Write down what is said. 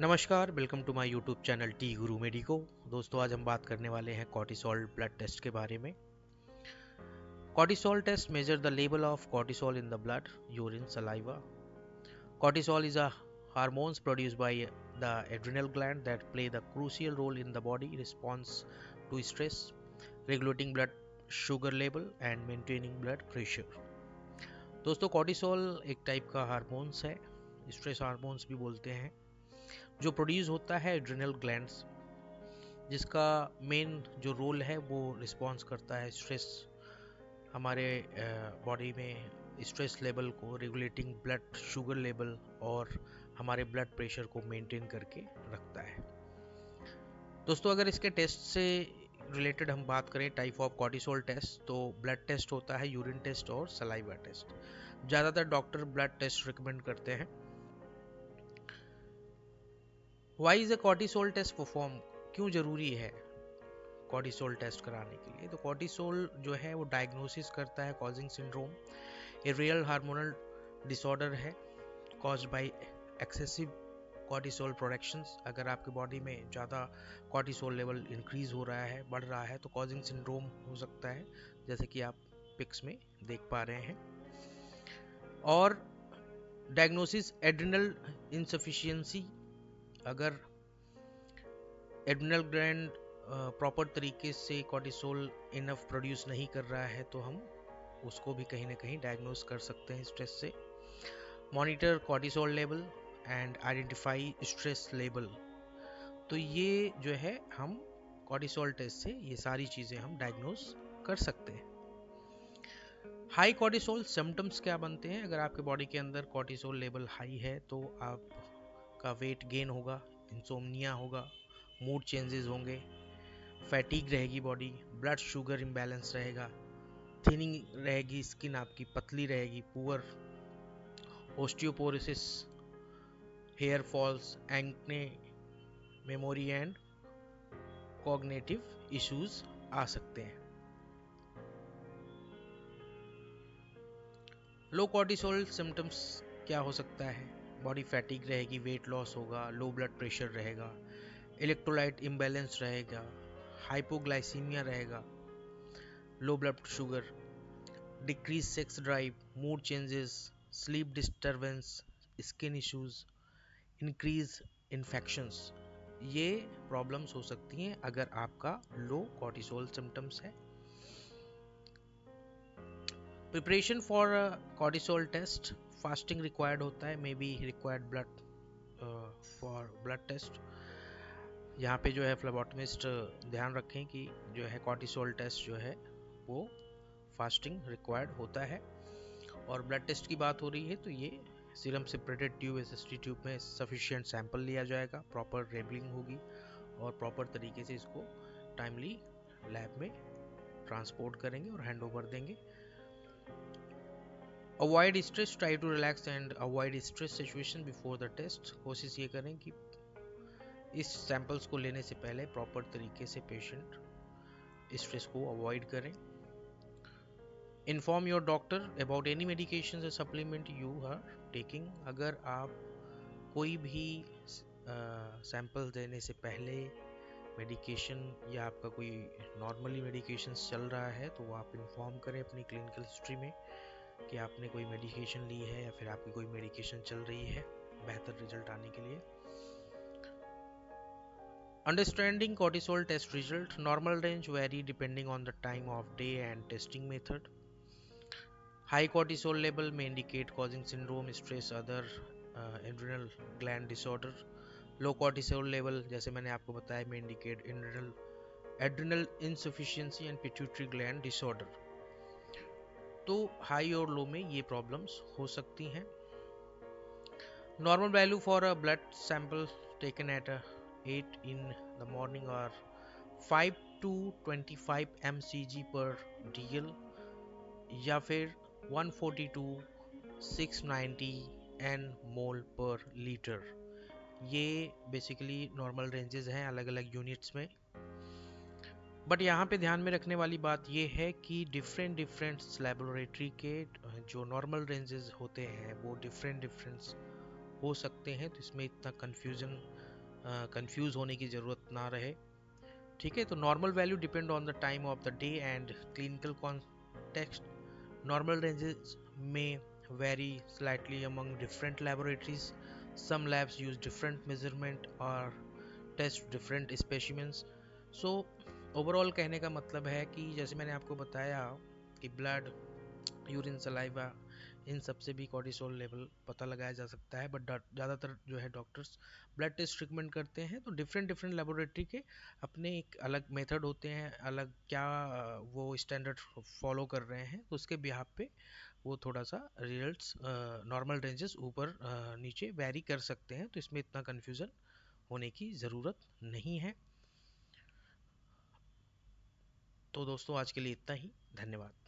नमस्कार, welcome to my YouTube channel T Guru Medico. दोस्तों, आज हम बात करने वाले हैं कॉर्टिसोल ब्लड टेस्ट के बारे में। Cortisol test measure the level of cortisol in the blood, urine, saliva. Cortisol is a hormones produced by the adrenal gland that play the crucial role in the body response to stress, regulating blood sugar level and maintaining blood pressure. दोस्तों, cortisol एक type का hormones है, stress hormones भी बोलते हैं, जो produce होता है एड्रिनल ग्लैंड्स, जिसका मेन जो रोल है वो रिस्पॉन्स करता है स्ट्रेस, हमारे बॉडी में स्ट्रेस लेवल को रेगुलेटिंग ब्लड शुगर लेवल और हमारे ब्लड प्रेशर को मेंटेन करके रखता है। दोस्तों, अगर इसके टेस्ट से रिलेटेड हम बात करें टाइप ऑफ कॉर्टिसोल टेस्ट, तो ब्लड टेस्ट होता है, यूरिन टेस्ट और सलाइवा टेस्ट। ज़्यादातर डॉक्टर ब्लड टेस्ट रिकमेंड करते हैं। Why is a cortisol test perform, क्यों जरूरी है कॉर्टिसोल टेस्ट कराने के लिए? तो कॉर्टिसोल जो है वो डायग्नोसिस करता है Cushing syndrome, a real hormonal disorder है caused by excessive cortisol productions. अगर आपकी बॉडी में ज़्यादा कॉर्टिसोल लेवल इंक्रीज हो रहा है, बढ़ रहा है, तो कॉजिंग सिंड्रोम हो सकता है, जैसे कि आप पिक्स में देख पा रहे हैं। और डायग्नोसिस एड्रिनल इनसफिशिएंसी, अगर एड्रिनल ग्लैंड प्रॉपर तरीके से कॉर्टिसोल इनफ प्रोड्यूस नहीं कर रहा है तो हम उसको भी कहीं ना कहीं डायग्नोस कर सकते हैं स्ट्रेस से। Monitor cortisol level and identify stress level, तो ये जो है हम कॉर्टिसोल टेस्ट से ये सारी चीज़ें हम डायग्नोस कर सकते हैं। हाई कॉर्टिसोल सिम्टम्स क्या बनते हैं? अगर आपके बॉडी के अंदर कॉर्टिसोल लेवल हाई है तो आपका वेट गेन होगा, इंसोम्निया होगा, मूड चेंजेस होंगे, फैटीग रहेगी बॉडी, ब्लड शुगर इम्बैलेंस रहेगा, थिनिंग रहेगी, स्किन आपकी पतली रहेगी, poor osteoporosis, hair falls, acne, memory and cognitive issues आ सकते हैं। लो कॉर्टिसोल सिम्टम्स क्या हो सकता है? बॉडी फैटीग रहेगी, वेट लॉस होगा, लो ब्लड प्रेशर रहेगा, इलेक्ट्रोलाइट इम्बैलेंस रहेगा, हाइपोग्लाइसीमिया रहेगा, low blood sugar, decrease sex drive, mood changes, sleep disturbance, skin issues, increase infections, ये प्रॉब्लम्स हो सकती हैं अगर आपका लो कॉर्टिसोल सिम्टम्स है। Preparation for cortisol test, fasting required होता है, may be required blood for blood test. यहाँ पे जो है फ्लेबोटमिस्ट ध्यान रखें कि जो है कॉर्टिसोल टेस्ट जो है वो फास्टिंग रिक्वायर्ड होता है। और ब्लड टेस्ट की बात हो रही है तो ये serum separated tube, SST tube में सफिशिएंट सैंपल लिया जाएगा, प्रॉपर लेबलिंग होगी और प्रॉपर तरीके से इसको टाइमली लैब में ट्रांसपोर्ट करेंगे और हैंड ओवर देंगे। Avoid stress, try to relax and avoid stress situation before the test. कोशिश ये करें कि इस सैंपल्स को लेने से पहले प्रॉपर तरीके से पेशेंट स्ट्रेस को अवॉइड करें। Inform your doctor about any medication या सप्लीमेंट यू आर टेकिंग। अगर आप कोई भी सैंपल देने से पहले मेडिकेशन या आपका कोई नॉर्मली मेडिकेशन चल रहा है तो वो आप इन्फॉर्म करें अपनी क्लिनिकल हिस्ट्री में कि आपने कोई मेडिकेशन ली है या फिर आपकी कोई मेडिकेशन चल रही है, बेहतर रिजल्ट आने के लिए। Understanding cortisol test result, normal range very depending on the time of day and testing method. High cortisol level may indicate causing syndrome, stress, other adrenal gland disorder. Low cortisol level, जैसे मैंने आपको बताया, may indicate adrenal insufficiency and pituitary gland disorder. तो high और लो में ये problems हो सकती हैं। Normal value for a blood sample taken at 8 in the morning or 5 to 25 mcg per dl या फिर 142 690 n मोल पर लीटर, ये बेसिकली नॉर्मल रेंजेस हैं अलग अलग यूनिट्स में। बट यहाँ पे ध्यान में रखने वाली बात ये है कि डिफरेंट लेबोरेटरी के जो नॉर्मल रेंजेस होते हैं वो डिफरेंट हो सकते हैं, तो इसमें इतना कंफ्यूज होने की ज़रूरत ना रहे। ठीक है, तो normal value depend on the time of the day and clinical context. Normal ranges में vary slightly among different laboratories. Some labs use different measurement or test different specimens. So overall कहने का मतलब है कि जैसे मैंने आपको बताया कि ब्लड, यूरिन, सलाइवा, इन सब से भी कॉर्टिसोल लेवल पता लगाया जा सकता है, बट ज़्यादातर जो है डॉक्टर्स ब्लड टेस्ट रिकमेंड करते हैं। तो डिफरेंट डिफरेंट लेबोरेटरी के अपने एक अलग मेथड होते हैं, अलग क्या वो स्टैंडर्ड फॉलो कर रहे हैं, तो उसके बिहाफ पे वो थोड़ा सा रिजल्ट्स नॉर्मल रेंजेस ऊपर नीचे वैरी कर सकते हैं। तो इसमें इतना कन्फ्यूज़न होने की ज़रूरत नहीं है। तो दोस्तों आज के लिए इतना ही, धन्यवाद।